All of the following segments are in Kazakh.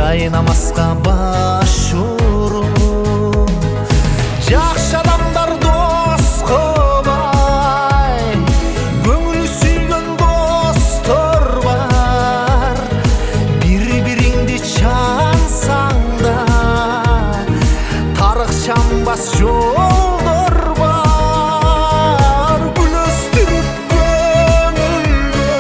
Жайнамаска баш уруп, жакшы адамдар дос кылбай, көңүл сүйгөн достор бар. Бири-бириңди чансаң да тарых чамбас жолдор бар. Күлөстүрүп көңүлгө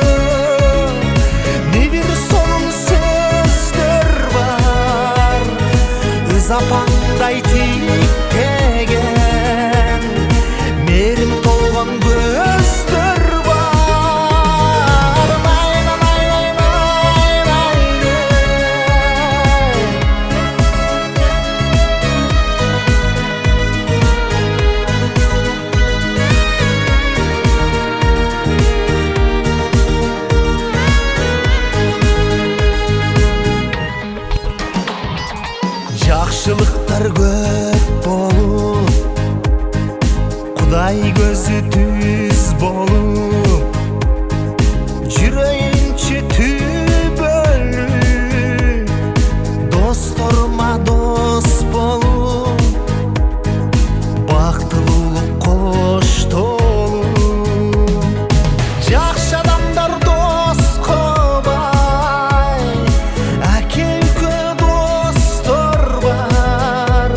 не бир сонун сөздөр бар. Өз апаңдай тиктеген мээрим толгон көздөр бар. Жакшылыктар көп болуп, Кудай көзү түз болуп, жүрөйүнчү түбөлүп, досторума дос болуп, бактылуулук коштолуп. Жакшы адамдар дос кылбай, аке үкө достор бар.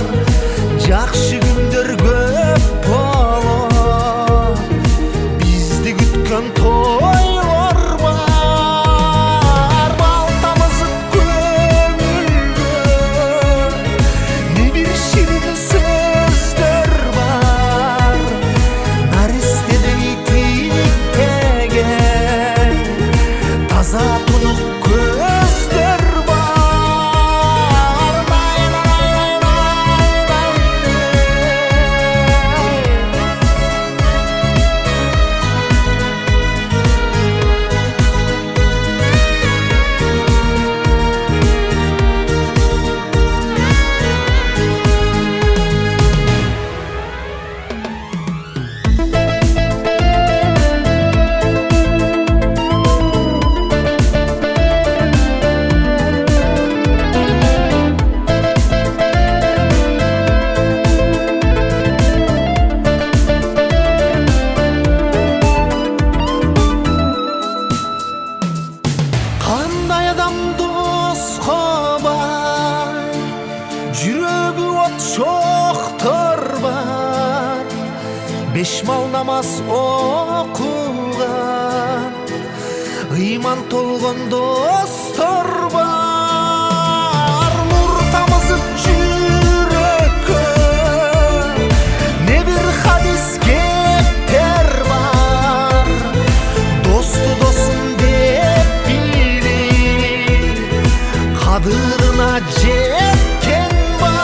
Жакшы күндөр көп болот, бизди күткөн тойлор бар. Балтамызып көңүлгө не бир ширин сөздөр бар. Наристедей тиктеген таза тунук көздөр бар. Кандай адам доско бар, жүрөгү от шоктор бар. Беш мал намаз окуган, ыйман толгон достор бар. Нур тамызып жүрөккө не бир хадис кептер бар. Досту досум деп билип, кадырына жеткен бар.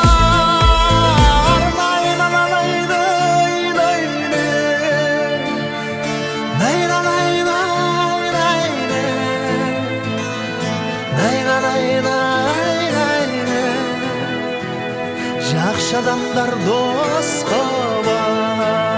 Жакшы адамдар дос кылбай.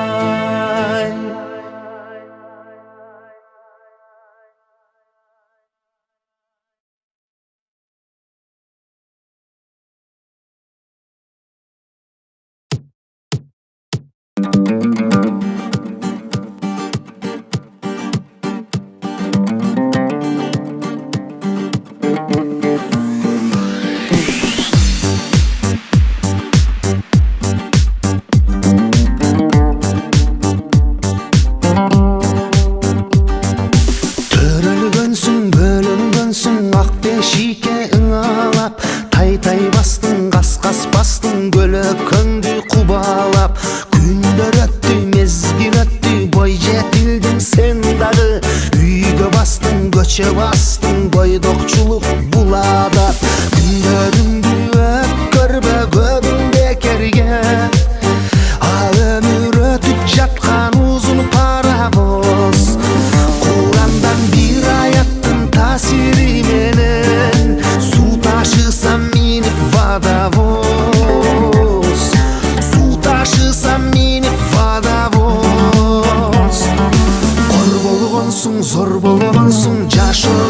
Төрөлгөнсүң, бөлөнгөнсүң, ак бешикке ыңалап, тай-тай бастың, кас-кас бастың, көлөкөңдү кубалап. Күндөр өттү, мезгил өттү, бой жетилдиң сен дагы. Үйгө бастың, көчө бастың, бойдокчулук буладап. Күндөрүңдү өткөрбө көбүң бекерге, ал өмүр өтүп жаткан узун паровоз. Курандан бир аяттын таасири менен суу ташысам минип водовоз. Суу ташысам минип водовоз. Кор болгонсуң, зор болгонсуң, жашоо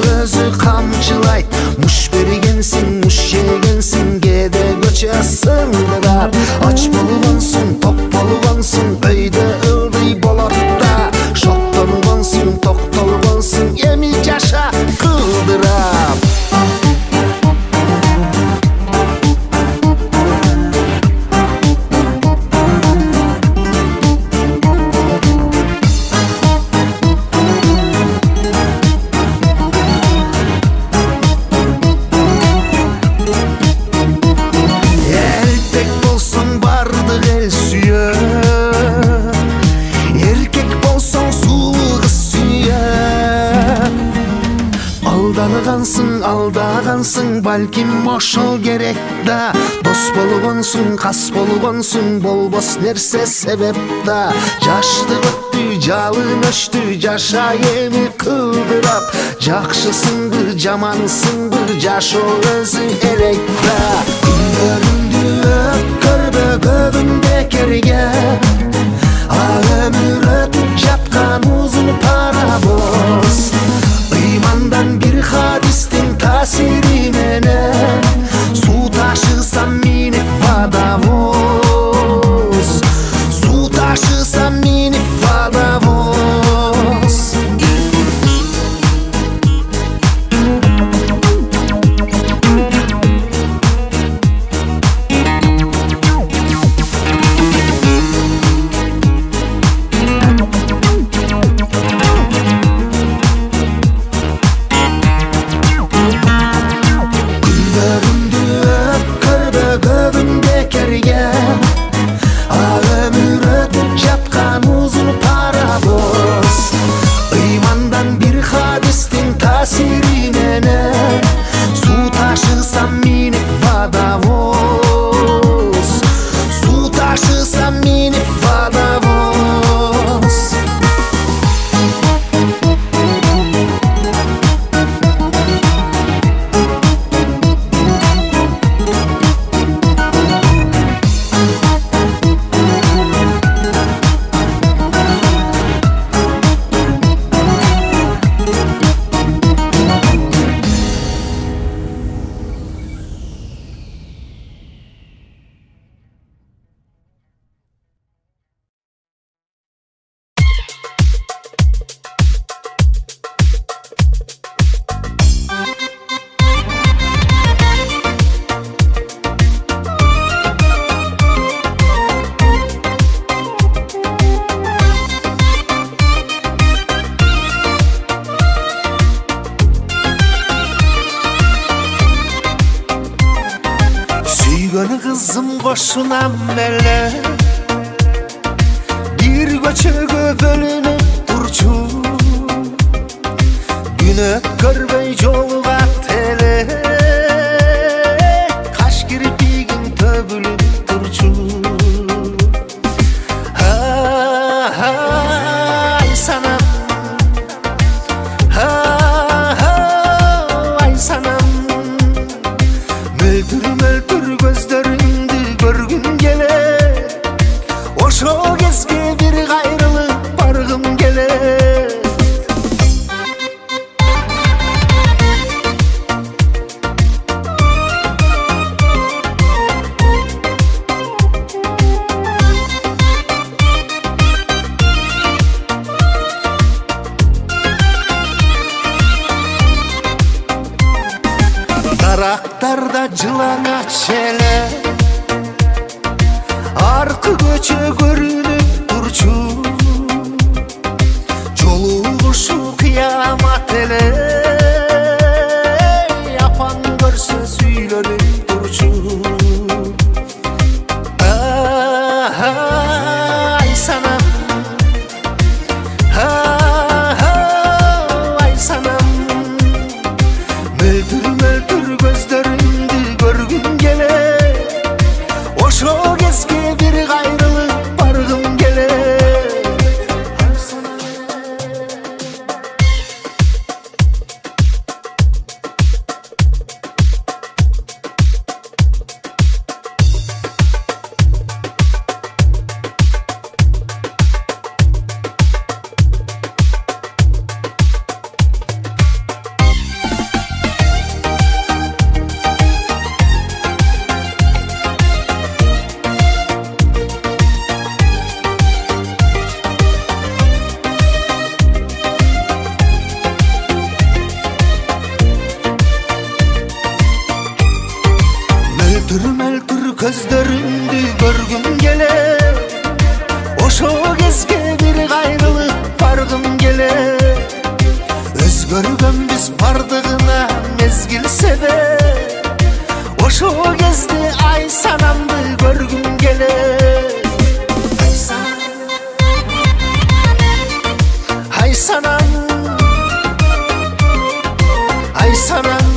Ышансың балким ошол керек да. Дос болгонсуң, кас болгонсуң, болбос нерсе себеп да. Жаштык өттү, жалын өчтү, жаша эми кылдырап. Жакшысыңдыр, жамансыңдыр, жашоо өзү элек да. Күндөрүңдү өткөрбө көбүн бекерге, өмүр өтүп жаткан узун парабоз. Ыймандан бир хадистин таасири менен суу ташысам минип водовоз. Суу ташысам минип водовоз. Kızım koşunam mele, bir göçögö bölünüp durçu. Gün ötkörбөй жолуга теле, каш кирпигиң төгүлүп турчу. Ай санам, ай санам, мөлтүр мөлтүр көздөрүңдү көргүм келет. Ошо кезге бир кайрылып баргым келет. Дарактарда жылаңач эле, аркы көчө көрүнүп турчу. Жолугушу кыямат эле, апаң көрсө сүйлөнүп турчу. Ай санам, ай санам, мөлтүр мөлтүр көздөрүңдү көргүм келет. Ошо кезге бир кайрылып баргым келет. Мөлтүр мөлтүр көздөрүңдү көргүм келет. Ошо кезге бир кайрылып баргым келет. Өзгөргөнбүз бардыгына мезгил себеп. Ошо кезде ай санамды көргүм келет. Ай санам, ай санам,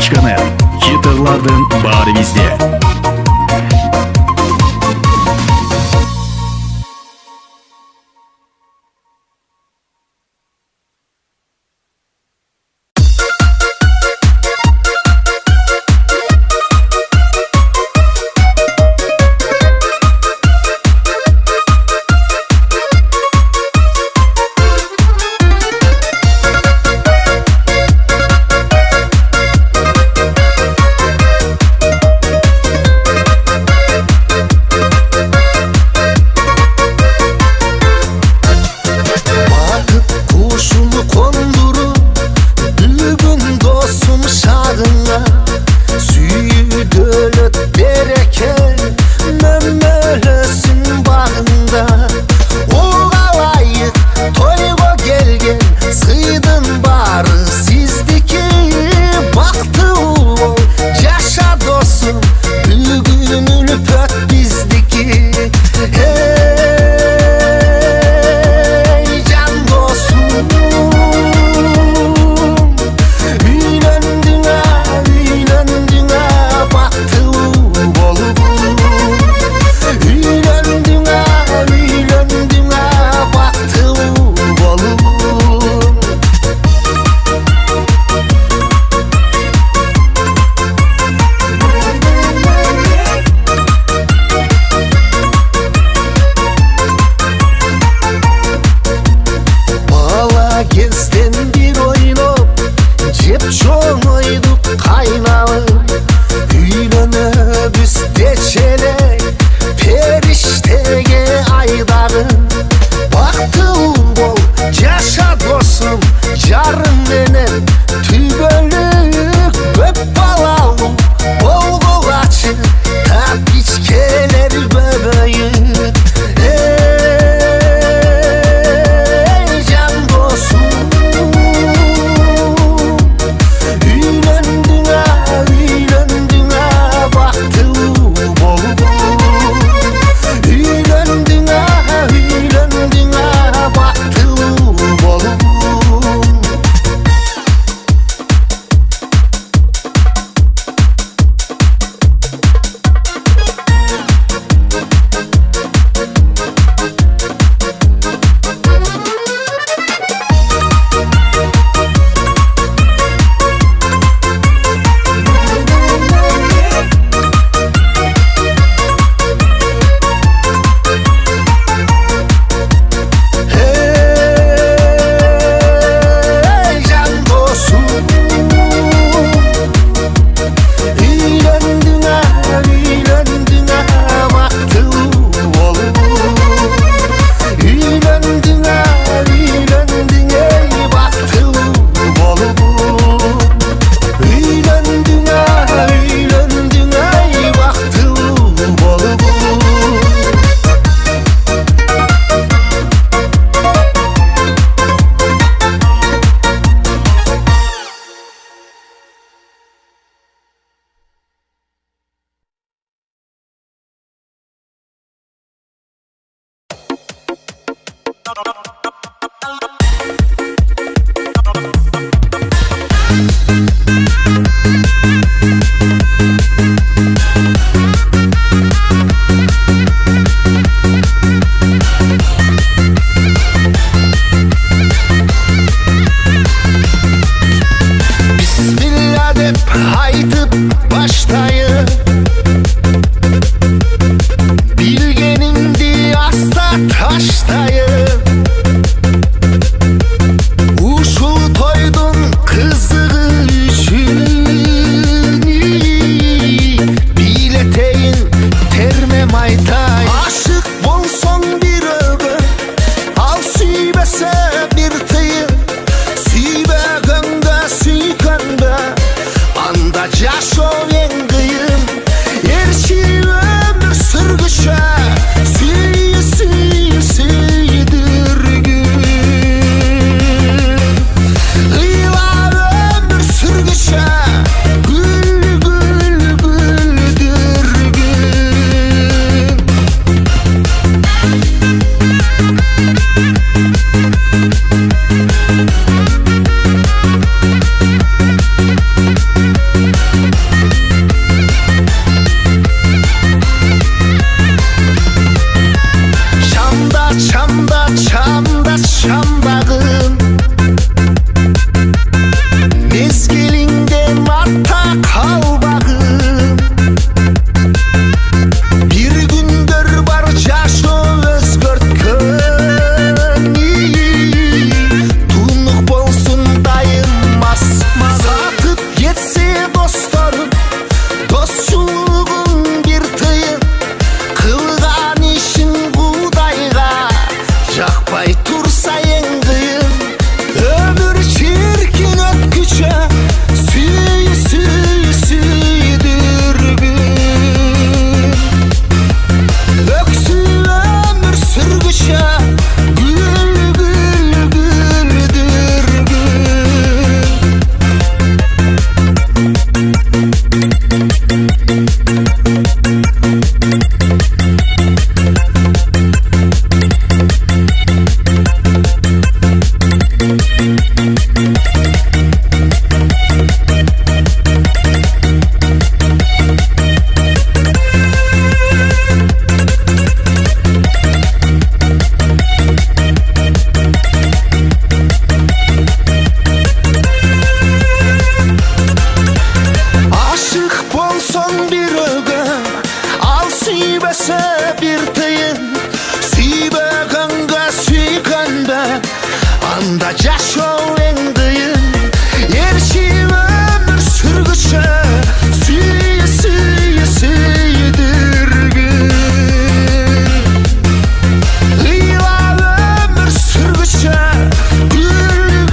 çıkanı. Çıtırlardın bari bizde. жамбағым, мезгіліңден артта қалбағым. Bir gündür var жашы өзгөрткөн, тунук болсун дайымас. Сатып кетсе досторум, досчулугун бир тыйын. Кылган ишин Кудайга жакпай турса эң кыйын. Өмүр чиркин өткүчө сүйдүргүн. Өксү өмүр сүргүчө bir tıyın. Süybөгөнгө süykөнбө, анда жашоо эң кыйын. Эрши өмүр сүргүчө сүйдүргүн. Ыйла өмүр сүргүчө күлдүргүн.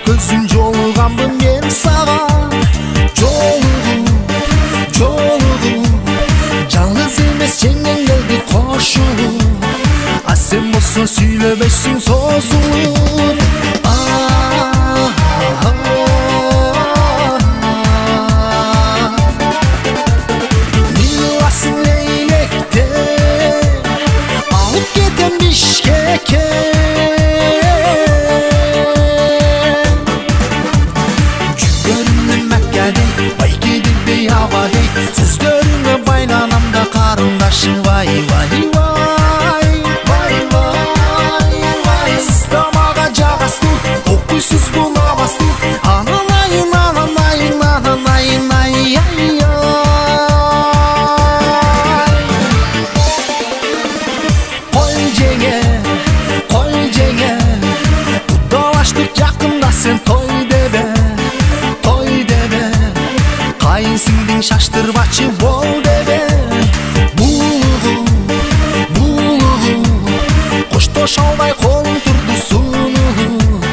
Көзүм жолуганбын мен сага. Жолугуп жалгыз эмес жеңген келди кошулуп. А сен болсоң сүйлөбөйсүң созулуп. Миласың лейлекте, алып кетем Бишкекке. Сөздөрүңө байланам да карындашым, вай вай вай вай вай вай. Стамага жагастын, окуйсуз булабастын. Ананайын ананайын ананайын ай ай ай. Кой жеңе, кутталаштык жакында сен той дебе. Кайынсиңдиң шаштырбачы бол дебе. Булугуп коштошо албай колуң турду сунугуп.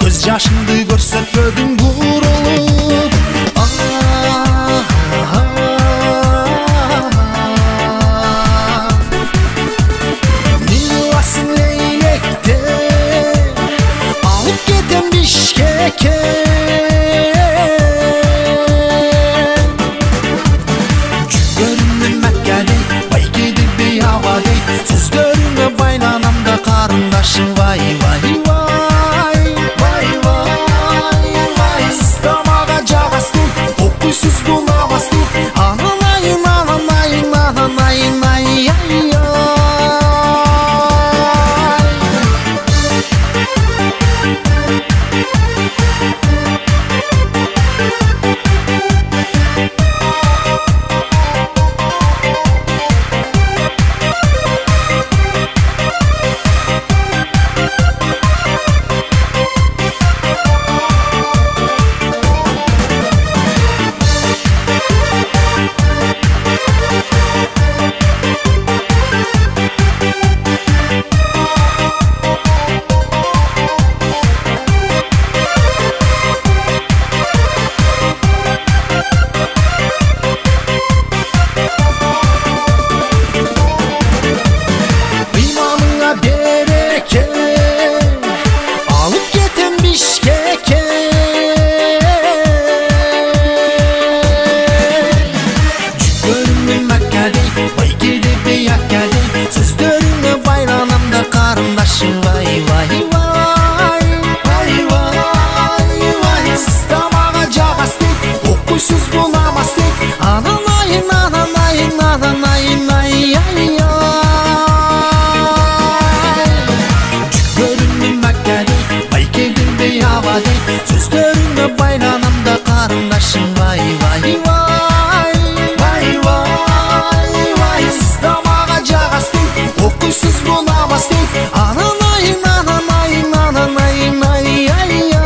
Көз жашыңды көрсөтпөдүң бурулуп. Миласың лейлекте, алып кетем Бишкекке. Сөздөрүңө байланам да карындашым, вай вай вай вай вай вай. Сөздеріңе байланам да қарындашым, вай вай вай. Вай вай вай, сіз да маға жағастың, оқисыз боламас дейт. Ананайын, ананайын, ананайын, ай ай ай.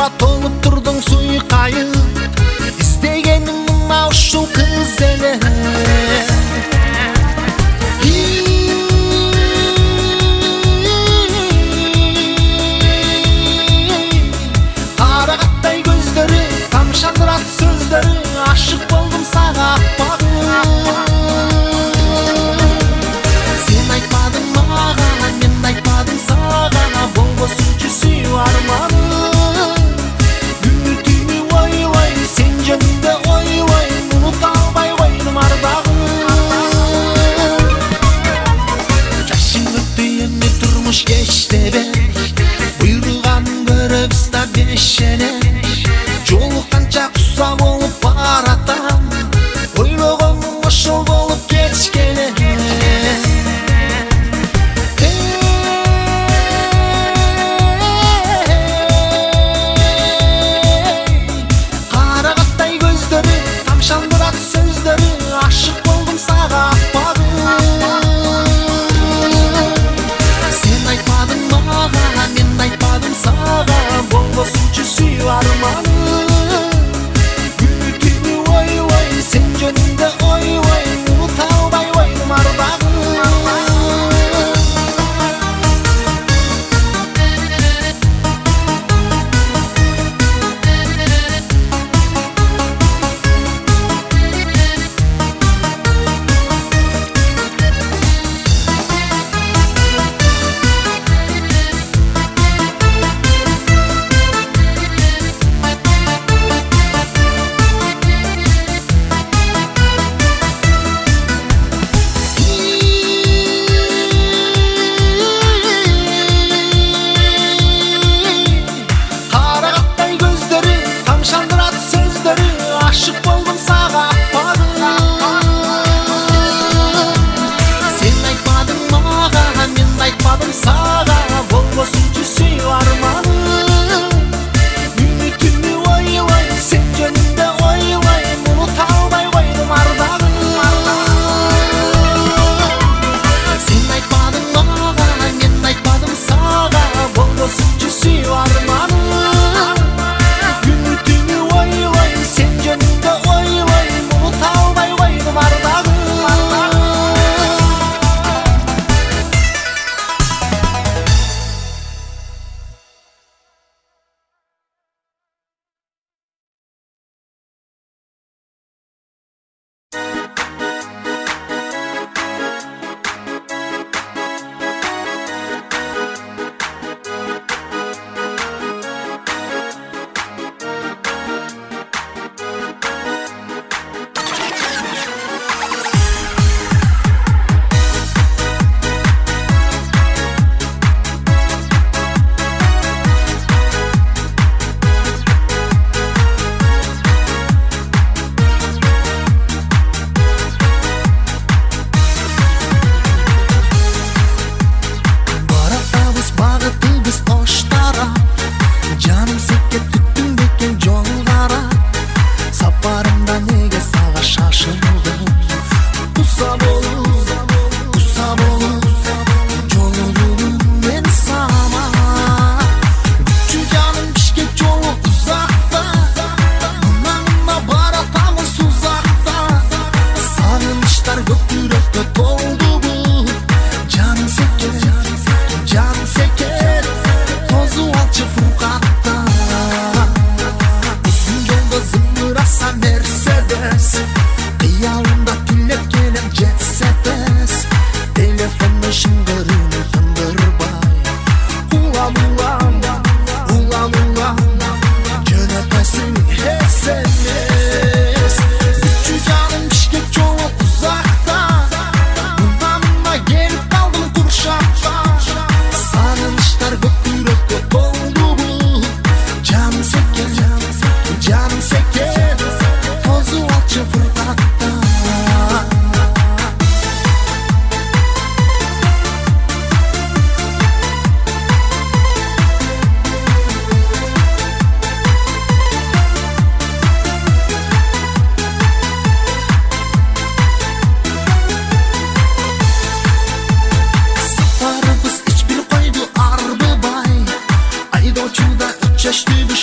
Oylarga tolup turduң suйкайып, издегеним мына ушул кыз эле. Карагаттай көздөрү, тамшандырат сөздөрү, ашык болдум сага акпагым. Сен айтпадың мага, мен айтпадым сага, болбосунчу сүйүү арманым. Үмүтүмү ойбой, сен жөнүндө ойбой, унута албай койдум ардагым. Жашың өттү эми турмуш кечтебе, буйруганын көрөбүз да бешене. Жолукканча куса болуп баратам, ойлогонум ошол болуп кечкеле. Карагаттай көздөрү, тамшандырат сөздөрү, ашык болдум сага акпагым. Сен айтпадың мага, мен айтпадым сага, болбосунчу сүйүү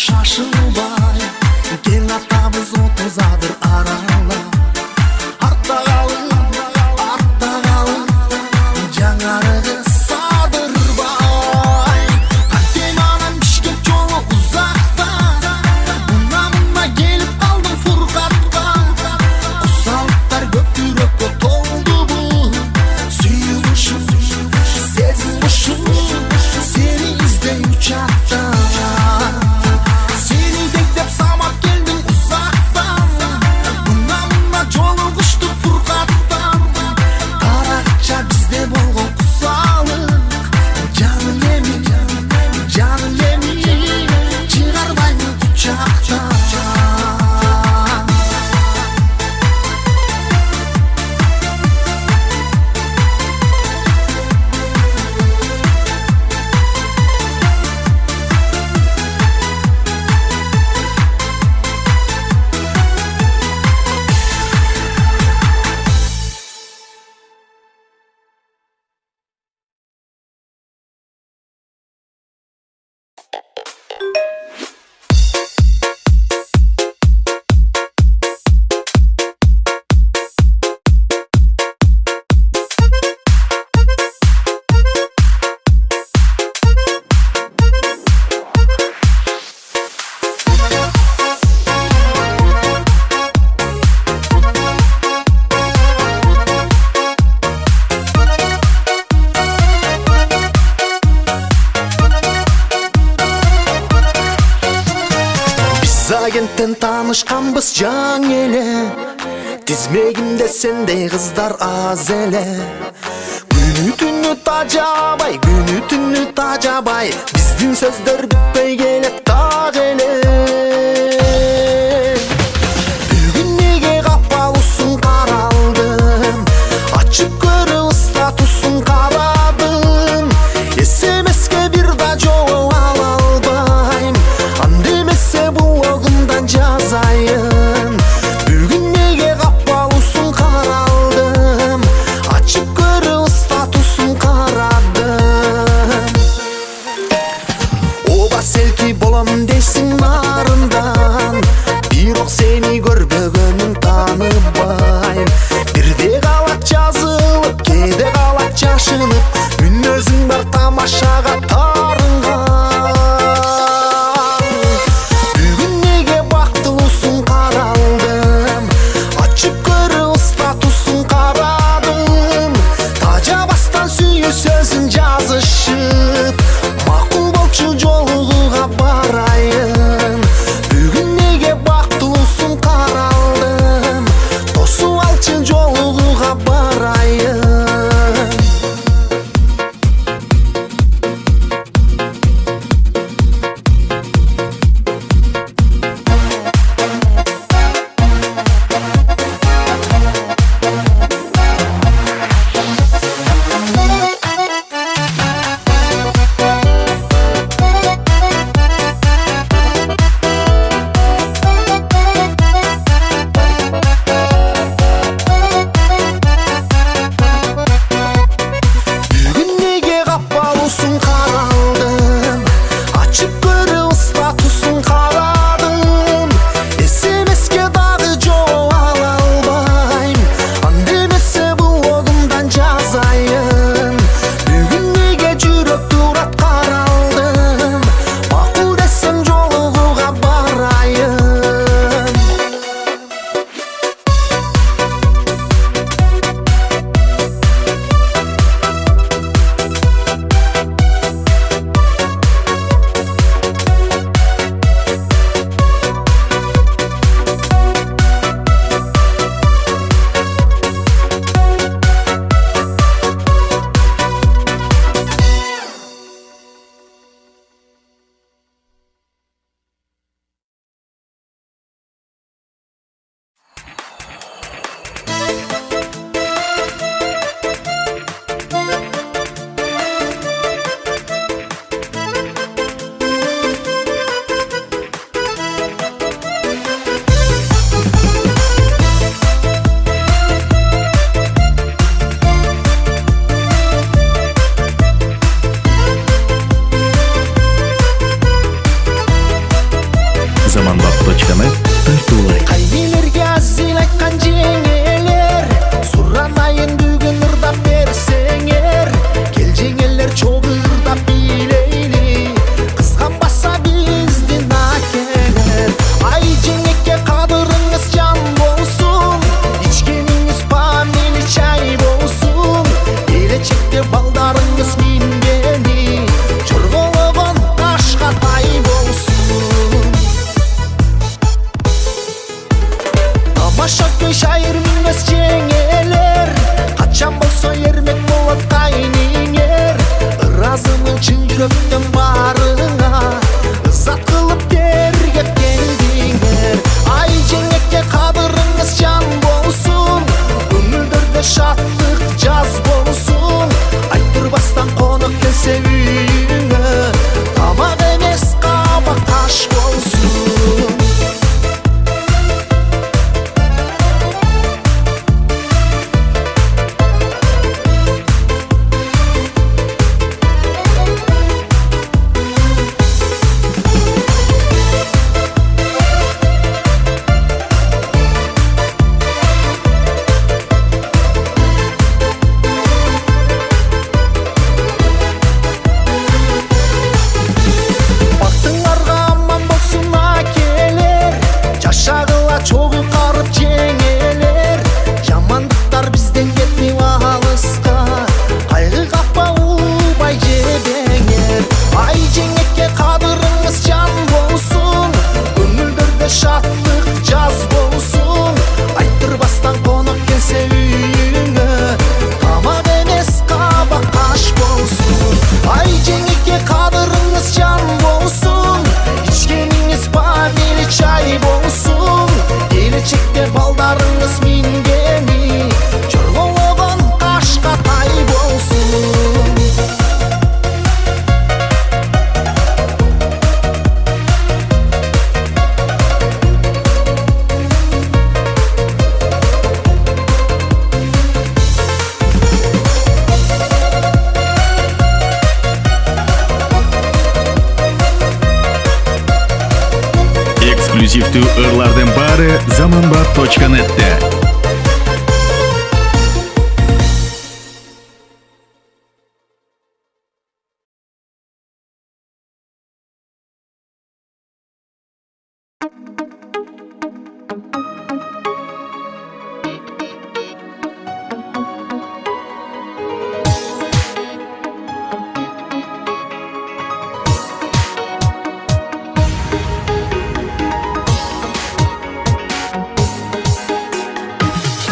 шашылбай кең атабыз 30-адыр аралап артта қалың жаңарығы Садырбай Фатимадан Бишкек жолы ұзақта мұна келіп қалдың Фурқатқа құсалықтар көп жүрекке толды бұл сүйілішім сезілішім сені іздей ұшақта сені іздеп самат келдің ұзақтан мұна жолығыштық Фурқаттан қарақша бізде болған құсалық жаным еmin шығарбаймын құшақтан Агенттен танышқанбыз жаң еле тизмегимде сендей қыздар аз эле күнү түнү тажабай биздин сөздөр бүтпөй келет так эле бүгүн неге капалуусуң каралдым ачып көрүп статусуң карадым смске бир да жооп ала албайм анда эмесе блогумдан жазайын бүгүн неге капалуусуң каралдым ачып көрүп статусуң карадым оба селки болом дейсиң нарындан бирок сени көрбөгөнүң тааныбайм бирде калат жазылып кээде калат жашынып мүнөзүң бар тамашага тарынган бүгүн неге бактылуусуң каралдым ачып көрүп статусуң карадым тажабастан сүйүү сөзүн жазышып макул болчу жолугуга барайын бүгүн неге бактылуусуң каралдым тосуп алчы жолугуга барайын Zamanbap.net тартуулай. Кайнелерге азил айткан жеңелер, суранайын бүгүн ырдап берсеңер. Кел жеңелер чогуу ырдап бийлейли, кызганбаса биздин акелер. Ай жеңекке кадырыңыз жан болсун, ичкениңиз памели чай болсун. Келечекте балдарыңыз мингени, чоргологон ташка тай болсун. Тамаша көй шайыр минмес жеңелер, качан болсо эрмек болот кайниңер. Ыраазымын чын жүрөктөн барыңа, ызат кылып тергеп келдиңер. Ай жеңекке кадырыңыз жан болсун, көңүлдөрдө шаттык жаз болсун. Айтырбастан конок келсе үйүңө, тамак эмес кабак таш болсун. Бактыңарга аман болсун акелер, жашагыла чогуу карып жеңелер. Жамандыктар бизден кетпей алыска, кайгы каппа убай жебеңер. Ай жеңекке кадырыңыз жан болсун, көңүлдөрдө шаттык жаз болсун. Айтырбастан конок келсе үйүңө, тамак эмес кабак таш болсун. Ай жеңекке кадырыңыз жан болсун, ичкениңиз памели чай болсун. Келечекте балдарыңыз мингени, чоргологон ташка тай болсун. Эксклюзивдүү ырлардын баары Zamanbap.net'te.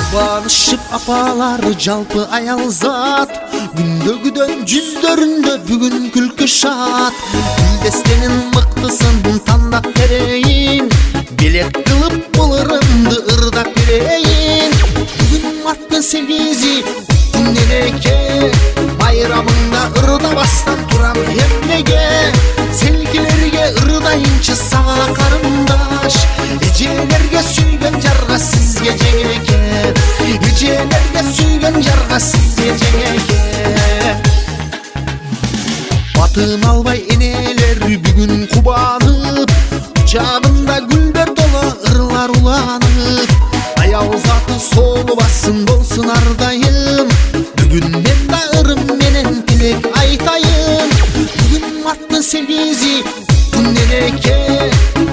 Барышып апалары жалпы аял зат, күндөгүдөн жүздөрүндө бүгүн күлкү шат. Билдестенин мыктысын тандап берейин, белек кылып бул ырымды ырдап берейин. Бүгүн марттын 8-и күндөн эке, байрамыңда ырдабастан турам эмнеге. Селкилерге ырдайынчы сага карындаш, эжелерге сүйгөн жарга сизге жеңеке. Эжелерге сүйгөн жарга сизге жеңеке. Батын албай энелер бүгүн кубанып, жагында гүлдөр тола ырлар уланып. Аял заты солубасын болсун ардайым, бүгүн мен да ырым менен тилек айтайын. Бүгүн марттын 8-и күндөн эке,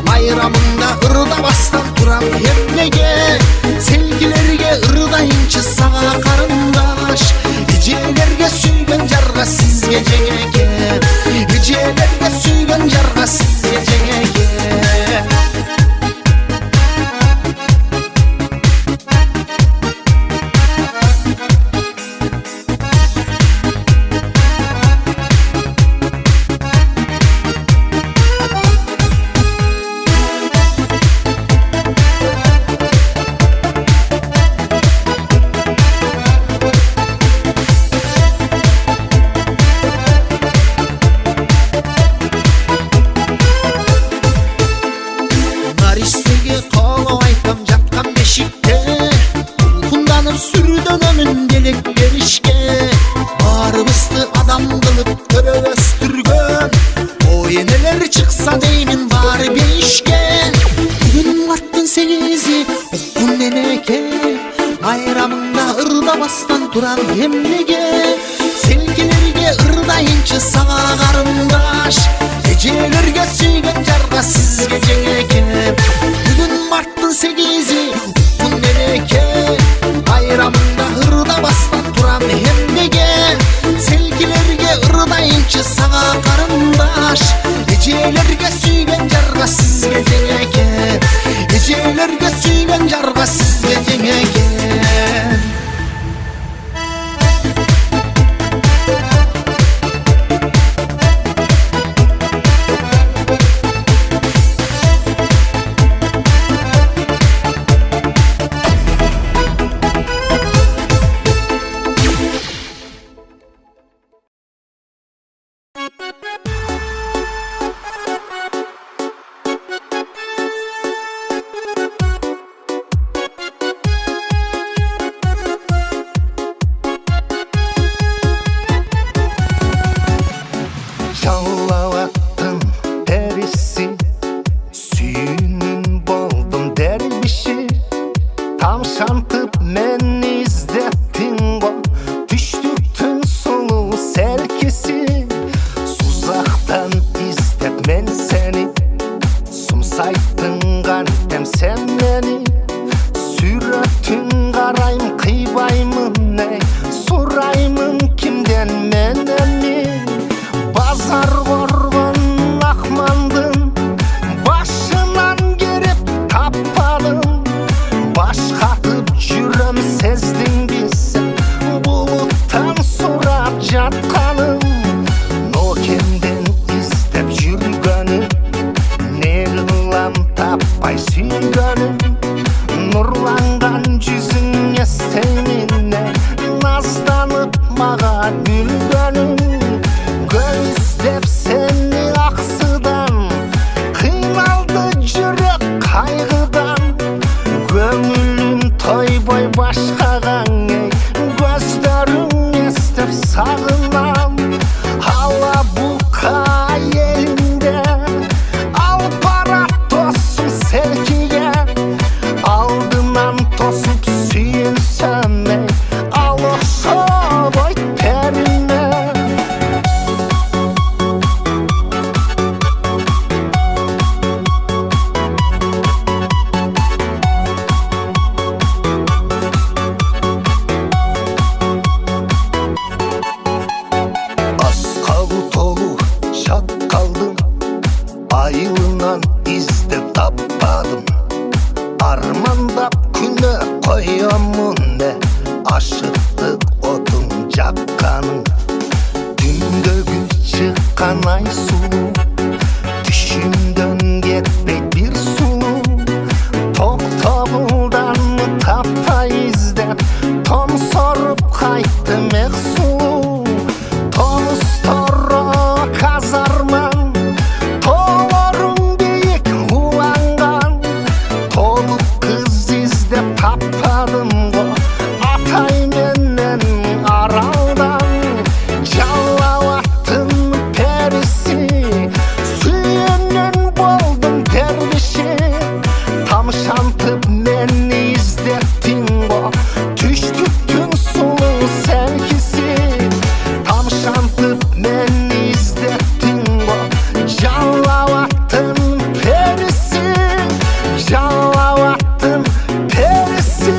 байрамыңда ырдабастан турам эмнеге. Селкилерге ырдайынчы сага карындаш, эжелерге сүйгөн жарга сизге жеңеке. Эжелерге сүйгөн жарга сизге жеңеке. турам эмнеге селкилерге ырдайынчы сага карындаш эжелерге сүйгөн жарга сизге жеңеке бүгүн марттын 8-и уккун эреке байрамында ырдабастан турам эмнеге селкилерге ырдайынчы сага карындаш эжелерге сүйгөн жарга сизге жеңеке эжелерге сүйгөн жарга сизге жеңеке Жалаваттың дәрісі сүйінің болдым дәрбіші тамшантып мен іздеттің ғой түштіктің сұлу сәлкесі сузақтан іздеп мен сені сұмсайттың қантем сен мені сүйреттің қарайым қийбаймын әй сұраймын кімден мен әмі Базар коргон акмандын башынан кереп таппадым башкатып жүрөм сездиң бисен булуттан сурап жатканым нокемден издеп жүргөнүм не кылам таппай сүйгөнүм нурланган жүзүң эстеймин назданып мага күлгөнүм Gözlep seni aksıdan Kıymaldı жүрек kaygıdan Gönlüm toyboy başkagan Gözlerim estep sağınam Alabuka elinde Al para tosun selkiye Aldından tosup süyünsem Al o boy terine Ayılından izdep tappadım Armandap küne koyamın ne Aşıktık odun jakkanın Dündögü çıkan ay sulu Düşümdön getmek bir sulu Toktobuldan tappa izdep Tom sorup kayttım ek sulu Tonus torro kazarman Tappadım go atay menden araldan Callavattın perisi Suyunun boldum dervişi Tamşantıp meni izlettin go Düştüktün sulu sevgisi Tamşantıp meni izlettin go Callavattın perisi Callavattın perisi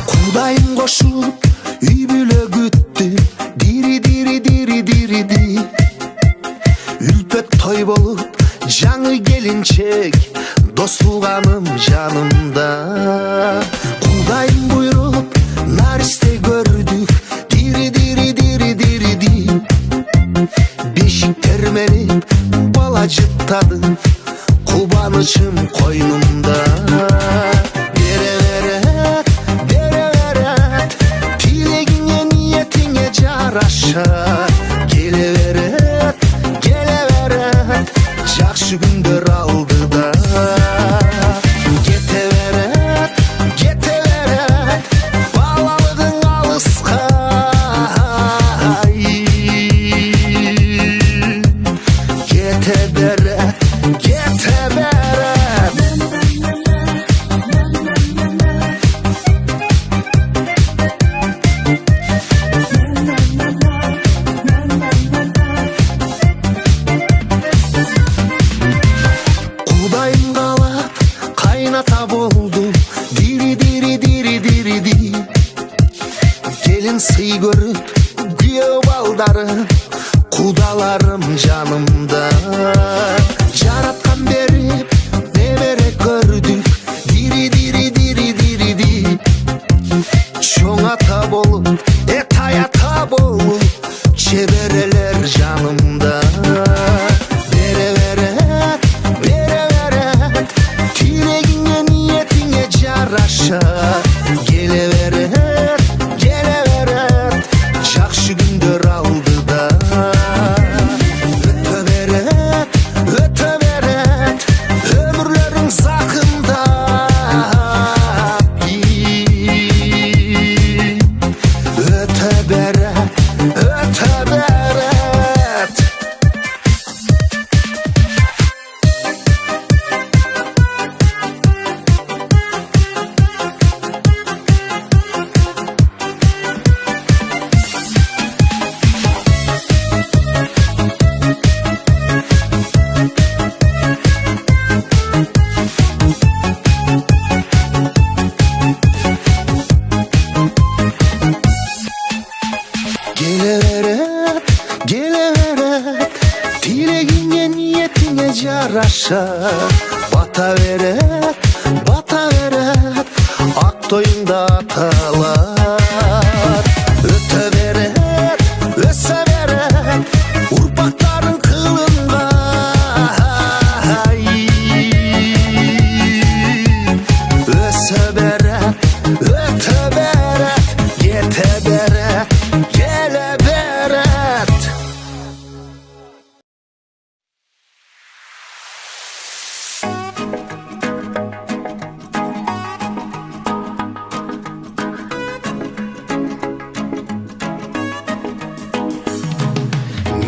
Kudayım koşup üy büle güttü Diri diri diri diri di Ülpet toy bolup жаңы gelinçek Dostluk anım canımda Kudayım buyurup narisте gördük Diri diri diri diri di Beşik termenip bala jıttadı Kuban Kıvanışım koynumda. Bereveret, bereveret, dileğine niyetine caraşar. Geleveret, geleveret, жақсы күндер алдыда. Кетевeret, кетевeret, балалығың алысқа. Кетеберет, кетеберет. Құдайым қалап қайната болды, дири дири дири дири ди. Келін сый көріп күйеу балдарым, құдаларым жанымда. Жаратқан беріп немере көрдік, дири дири дири дири ди. Чоң ата болып, тай ата болып, шеберелер жанымда. Беревeret, беревeret, тілегіңе ниетіңе жарашар. Келевeret, келевeret, жақсы күндер алдыда. Өте берет, өте берет, өмірлерің зақымда. Өте берет, өте берет. Geleveret, geleveret, dileğine niyetine caraşar. Bata veret, bata veret, Aktoyunda atalar. Öte veret, öse veret, urpakların kılında. Öse veret, öte veret, yete veret, gele veret.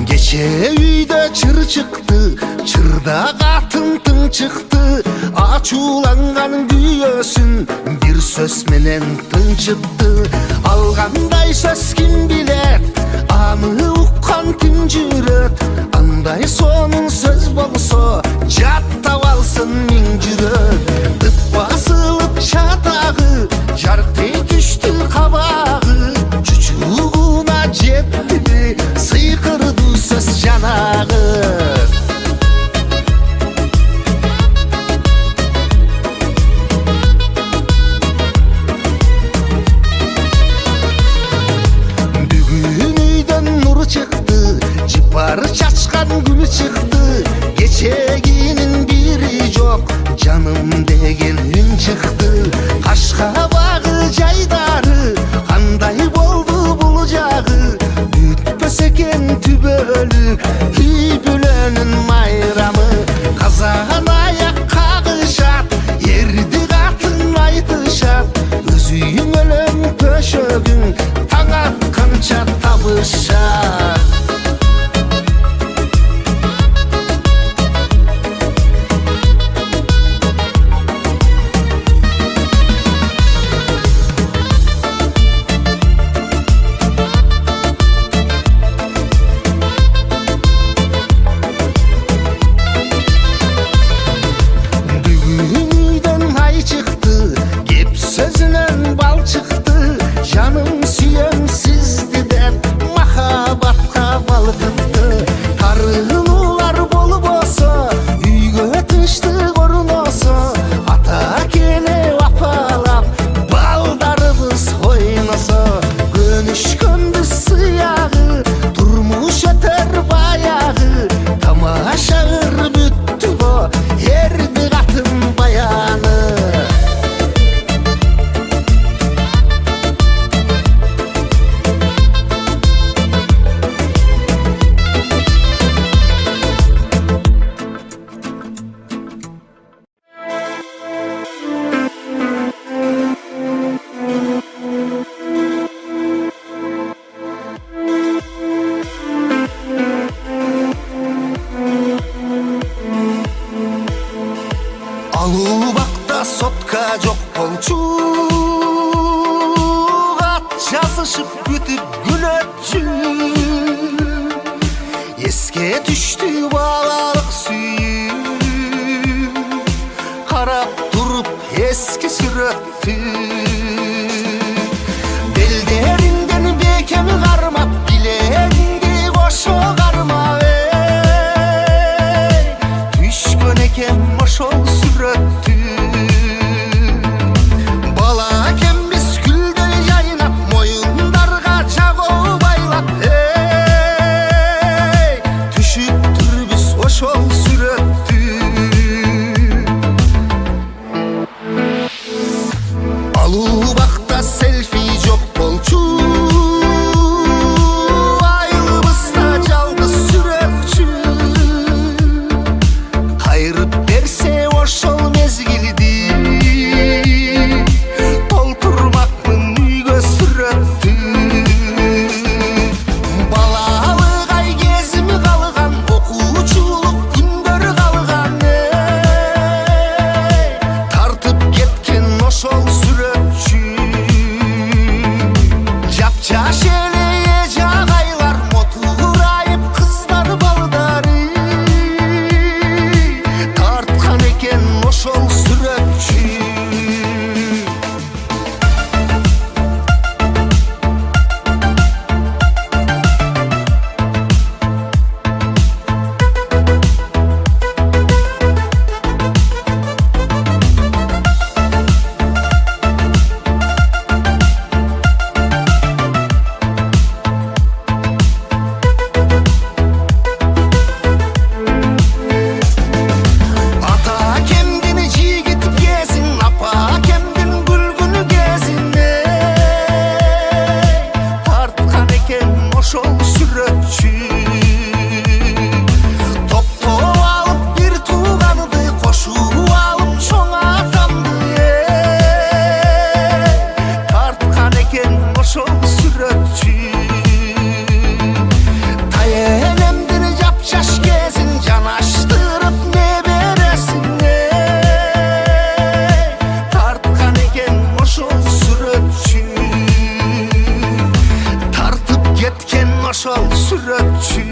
Geçe үйде чыр çıktı, чырда қатын тың çıktı. Açуланған күйөсүн bir сөз менен тынчыптı. Алғандай сөз ким билет, аны уккан ким жүрөт. Андай сонун сөз болсо, жаттап алсын миң жүрөт. Тып басылып чатагы, жарктей түштү кабагы. Чучугуна жетти, сыйкырды сөз жанагы. Бүгүн үйдөн нур чыкты, жыпар чачкан күн чыкты. Кечегинин бири жок, жаным деген үн чыкты. Кашкабагы жайдары, кандай болду бул жагы. Бүтпөс экен түбөлү, үй бүлөнүн майрамы. Казан аяк кагышат, эрди катын айтышат. Өз үйүң өлөң төшөгүң, таң атканча табышат. Aşağır büttü o, erdi düştü bağlalık suyu. Karap durup eski suratı. Belderinden bekemi karma, bileğindi koşu karma. Düş gönekem boş ol suratı. Balakem biz külden yayınap, moyunlarga çağı baylap. Düşüptür biz hoş ol suratı. Alubakta selfie çok bolçu. Ayılımızda calgız sürekçü. Kayırıp verse hoş ol mezgildi. Doldurmakmın üyge sürekti. Balalık ay gezimi kalgan, okuçuluk gündör kalgan. Tartıp ketken hoş ol sürekçü. Yapça şeleye cağaylar, moturayıp kızlar baldarı. Tartkan eken hoş ol sürekçü. Ata kendini cigit gezin, apa kendin gülgünü gezin. Tartkan eken hoş ol sürekçü. Topto alıp bir tuğanıdı, koşu alıp çoğa kandı. Tartkan eken hoş ol sürekçü. Tayenemdini yapçaş gezin, canaştırıp ne beresin. Tartkan eken hoş ol sürekçü. Tartıp getken hoş ol sürekçü.